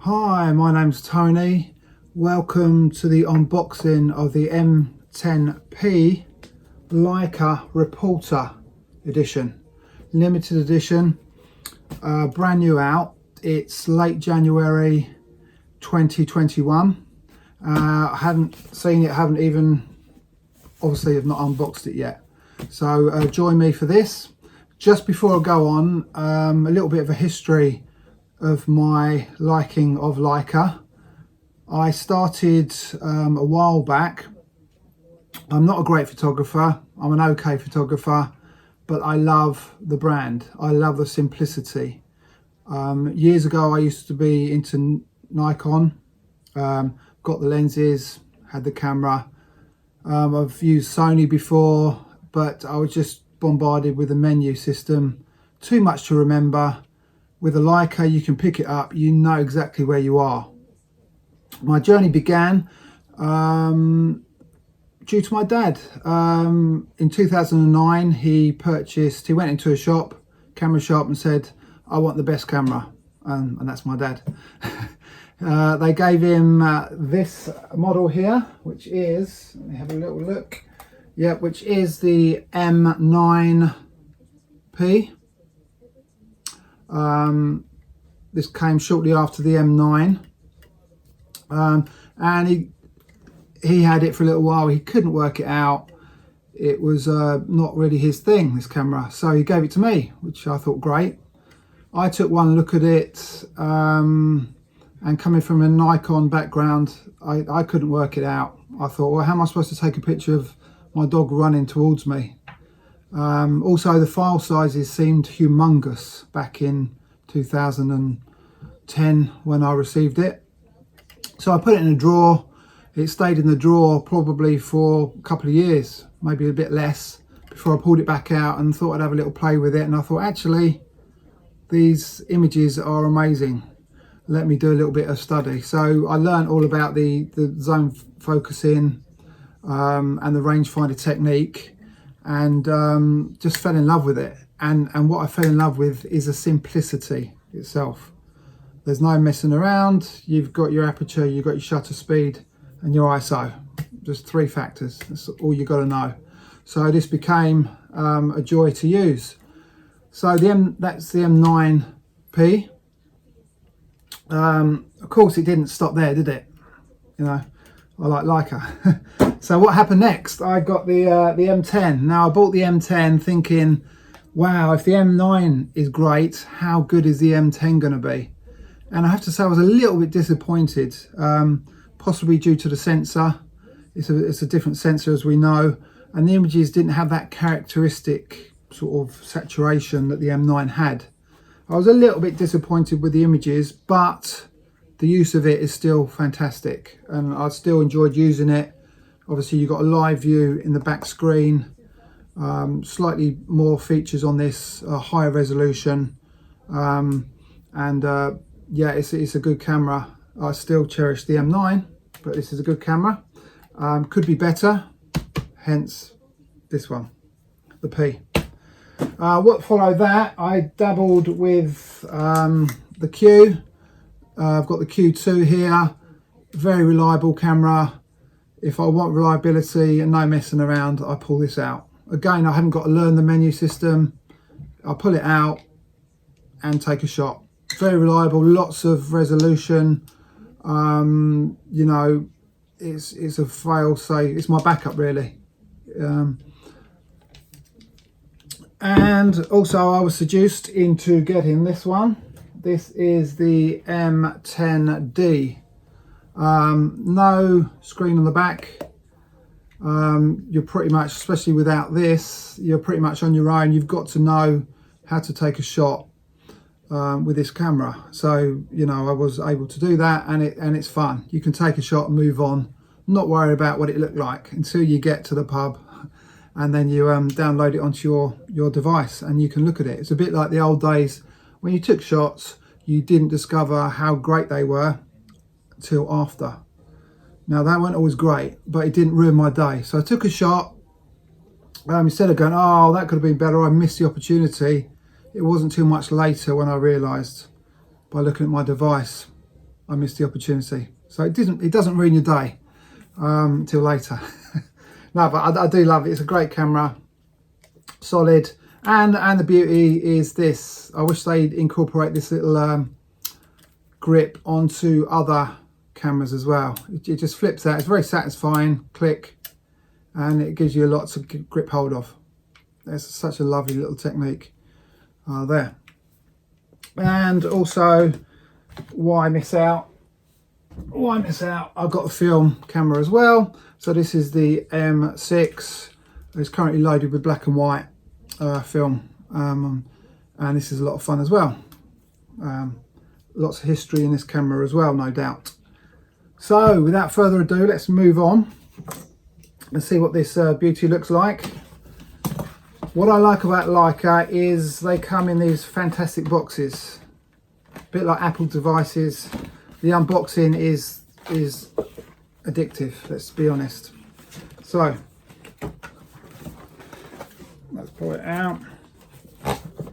Hi, my name's Tony. Welcome to the unboxing of the M10-P Leica Reporter edition. Limited edition, brand new out. It's late January 2021. I haven't seen it, obviously I've not unboxed it yet. So join me for this. Just before I go on, a little bit of a history of my liking of Leica. I started a while back. I'm not a great photographer, I'm an okay photographer, but I love the brand. I love the simplicity. Years ago I used to be into Nikon, got the lenses, had the camera. I've used Sony before, but I was just bombarded with the menu system, too much to remember. With a Leica, you can pick it up, you know exactly where you are. My journey began due to my dad. In 2009, he went into a camera shop and said, I want the best camera. And that's my dad. They gave him this model here, which is, let me have a little look. Yeah, which is the M9-P. This came shortly after the M9, and he had it for a little while. He couldn't work it out. It was not really his thing, this camera, so he gave it to me, which I thought great. I took one look at it, and coming from a Nikon background, I couldn't work it out. I thought, well, how am I supposed to take a picture of my dog running towards me? Also, the file sizes seemed humongous back in 2010 when I received it. So I put it in a drawer. It stayed in the drawer probably for a couple of years, maybe a bit less, before I pulled it back out and thought I'd have a little play with it. And I thought, actually, these images are amazing. Let me do a little bit of study. So I learned all about the zone focusing and the rangefinder technique. And just fell in love with it, and what I fell in love with is the simplicity itself. There's no messing around. You've got your aperture, you've got your shutter speed and your ISO. Just 3 factors, that's all you got to know. So this became a joy to use. So that's the M9-P. Of course it didn't stop there, did it? You know, I like Leica. So what happened next? I got the M10. Now I bought the M10 thinking, wow, if the M9 is great, how good is the M10 going to be? And I have to say I was a little bit disappointed, possibly due to the sensor. It's a different sensor, as we know, and the images didn't have that characteristic sort of saturation that the M9 had. I was a little bit disappointed with the images, but the use of it is still fantastic, and I still enjoyed using it. Obviously you've got a live view in the back screen, slightly more features on this, higher resolution, yeah, it's a good camera. I still cherish the M9, but this is a good camera. Could be better, hence this one, the P. What followed that, I dabbled with the Q. I've got the Q2 here, very reliable camera. If I want reliability and no messing around, I pull this out. Again, I haven't got to learn the menu system. I pull it out and take a shot. Very reliable, lots of resolution. You know, it's a fail-safe. It's my backup, really. And also, I was seduced into getting this one. This is the M10D. No screen on the back. You're pretty much, especially without this, you're pretty much on your own. You've got to know how to take a shot with this camera. So, you know, I was able to do that, and it's fun. You can take a shot and move on, not worry about what it looked like until you get to the pub, and then you download it onto your device and you can look at it. It's a bit like the old days when you took shots, you didn't discover how great they were till after. Now that weren't always great, but it didn't ruin my day. So I took a shot, instead of going, oh, that could have been better, I missed the opportunity. It wasn't too much later when I realised by looking at my device I missed the opportunity. So it doesn't ruin your day till later. No, but I do love it. It's a great camera, solid, and the beauty is this. I wish they'd incorporate this little grip onto other cameras as well. It just flips out. It's very satisfying. Click, and it gives you a lot to grip hold of. That's such a lovely little technique there. And also, why miss out? I've got a film camera as well. So this is the M6. It's currently loaded with black and white film, and this is a lot of fun as well. Lots of history in this camera as well, no doubt. So without further ado, let's move on and see what this beauty looks like. What I like about Leica is they come in these fantastic boxes, a bit like Apple devices. The unboxing is addictive, let's be honest. So let's pull it out.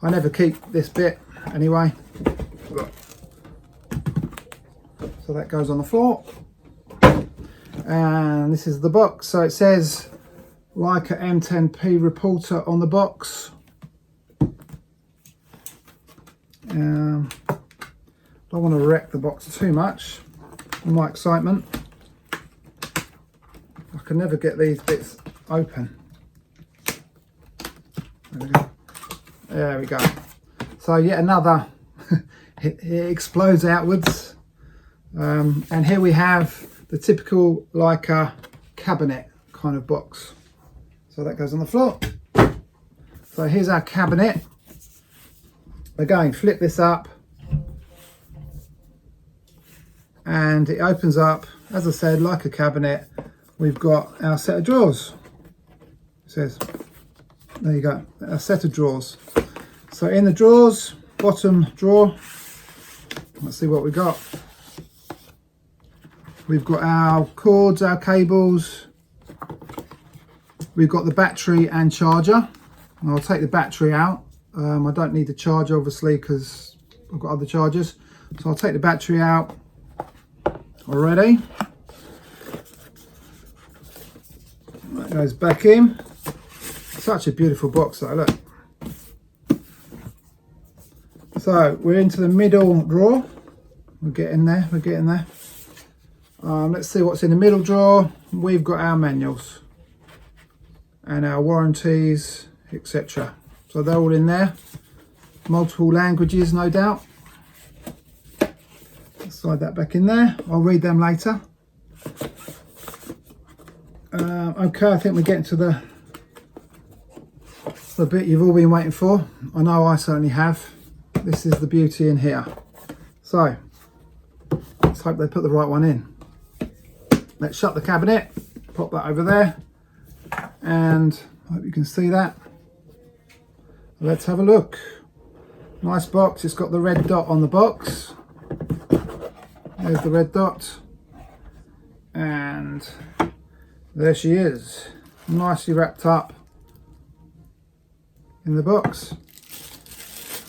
I never keep this bit anyway. So that goes on the floor, and this is the box. So it says Leica M10-P Reporter on the box. Don't want to wreck the box too much in my excitement. I can never get these bits open. There we go. There we go. So yet another, it explodes outwards. And here we have the typical Leica cabinet kind of box. So that goes on the floor. So here's our cabinet. Again, flip this up, and it opens up, as I said, like a cabinet. We've got our set of drawers. It says, there you go, a set of drawers. So in the drawers, bottom drawer, let's see what we got. We've got our cords, our cables. We've got the battery and charger. I'll take the battery out. I don't need the charger, obviously, because I've got other chargers. So I'll take the battery out already. That goes back in. Such a beautiful box though, look. So we're into the middle drawer. We're getting there, we're getting there. Let's see what's in the middle drawer. We've got our manuals and our warranties, etc. So they're all in there. Multiple languages, no doubt. Let's slide that back in there. I'll read them later. Okay, I think we're getting to the bit you've all been waiting for. I know I certainly have. This is the beauty in here. So let's hope they put the right one in. Let's shut the cabinet, pop that over there, and I hope you can see that. Let's have a look. Nice box. It's got the red dot on the box. There's the red dot, and there she is, nicely wrapped up in the box.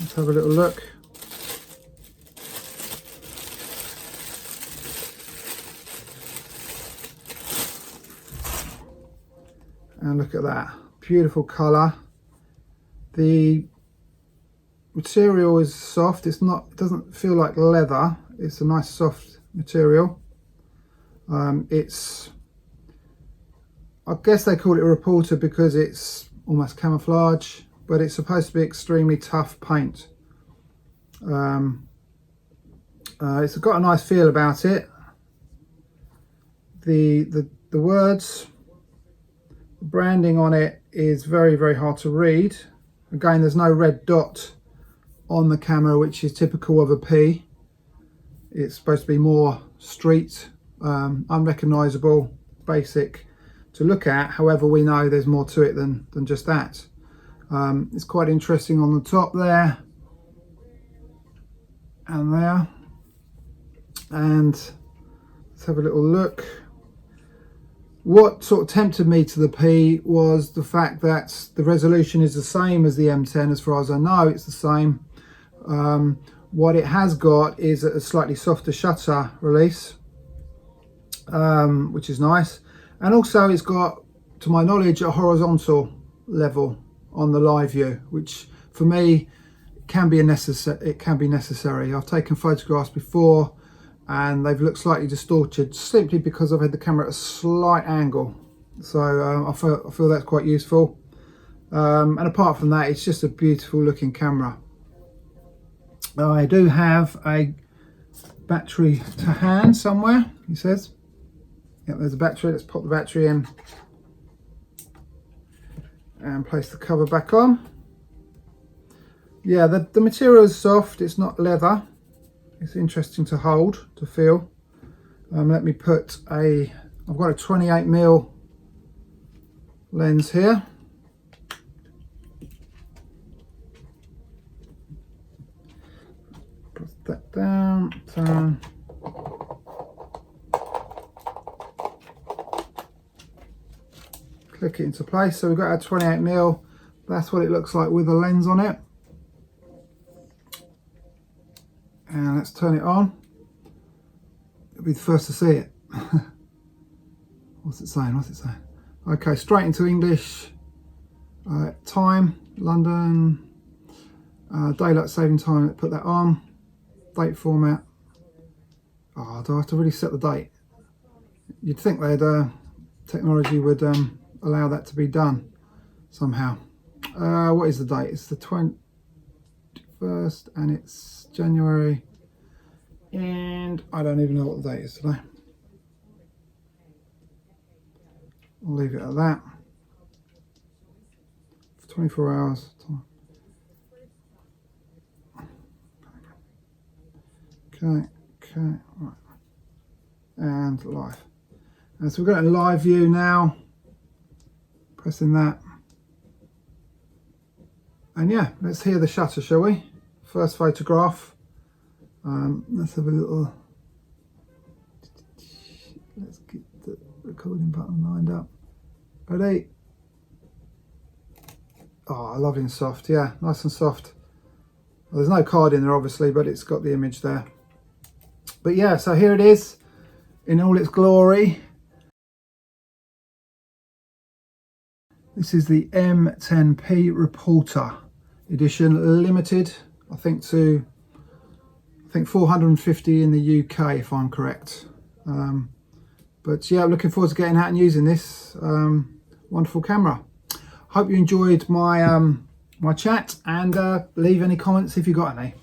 Let's have a little look. And look at that, beautiful colour. The material is soft. It doesn't feel like leather. It's a nice soft material. I guess they call it a reporter because it's almost camouflage, but it's supposed to be extremely tough paint. It's got a nice feel about it. The words, the branding on it is very, very hard to read. Again, there's no red dot on the camera, which is typical of a P. It's supposed to be more street, unrecognisable, basic to look at. However, we know there's more to it than just that. It's quite interesting on the top there and there. And let's have a little look. What sort of tempted me to the P was the fact that the resolution is the same as the M10. As far as I know, it's the same. What it has got is a slightly softer shutter release, which is nice, and also it's got, to my knowledge, a horizontal level on the live view, which for me can be necessary. I've taken photographs before and they've looked slightly distorted simply because I've had the camera at a slight angle, so I feel that's quite useful. And apart from that, it's just a beautiful looking camera. I do have a battery to hand somewhere, he says. Yep, there's a battery. Let's pop the battery in and place the cover back on. Yeah, the material is soft, it's not leather. It's interesting to hold, to feel. Let me put I've got a 28mm lens here. Put that down. Click it into place. So we've got our 28mm. That's what it looks like with the lens on it. And let's turn it on. It'll be the first to see it. What's it saying? What's it saying? Okay, straight into English. Time, London. Daylight saving time. Put that on. Date format. Oh, do I have to really set the date? You'd think they'd technology would allow that to be done somehow. What is the date? It's the 21st and it's January, and I don't even know what the date is today. I'll leave it at that. For 24 hours. Okay, right. And live. And so we've got it in live view now. Pressing that. And yeah, let's hear the shutter, shall we? First photograph. Let's have a little. Let's get the recording button lined up. Ready? Oh, lovely and soft. Yeah, nice and soft. Well, there's no card in there, obviously, but it's got the image there. But yeah, so here it is in all its glory. This is the M10-P Reporter edition, limited, I think 450 in the UK, if I'm correct. But yeah, looking forward to getting out and using this wonderful camera. Hope you enjoyed my my chat, and leave any comments if you got any.